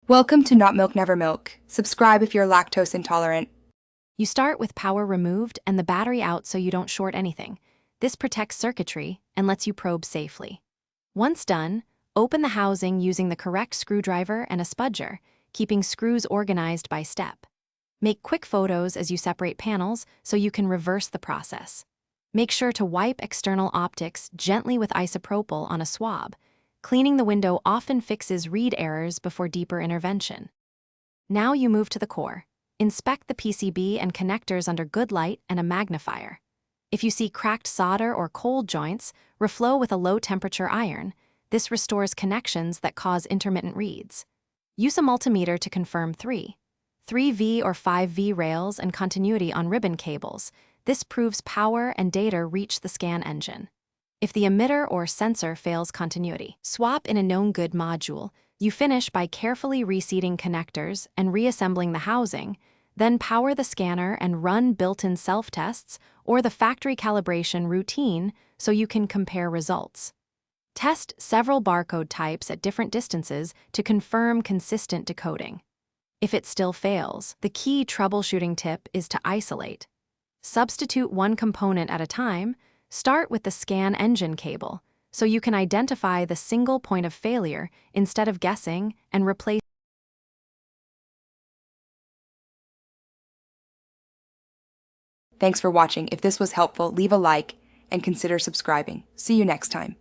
Welcome to Not Milk Never Milk. Subscribe if you're lactose intolerant. You start with power removed and the battery out so you don't short anything. This protects circuitry and lets you probe safely. Once done, open the housing using the correct screwdriver and a spudger, keeping screws organized by step. Make quick photos as you separate panels so you can reverse the process. Make sure to wipe external optics gently with isopropyl on a swab. Cleaning the window often fixes read errors before deeper intervention. Now you move to the core. Inspect the PCB and connectors under good light and a magnifier. If you see cracked solder or cold joints, reflow with a low-temperature iron. This restores connections that cause intermittent reads. Use a multimeter to confirm 3V or 5V rails and continuity on ribbon cables. This proves power and data reach the scan engine. If the emitter or sensor fails continuity, swap in a known good module. You finish by carefully reseating connectors and reassembling the housing, then power the scanner and run built-in self-tests or the factory calibration routine so you can compare results. Test several barcode types at different distances to confirm consistent decoding. If it still fails, the key troubleshooting tip is to isolate. Substitute one component at a time. Start with the scan engine cable so you can identify the single point of failure instead of guessing and replace. Thanks for watching. If this was helpful, leave a like and consider subscribing. See you next time.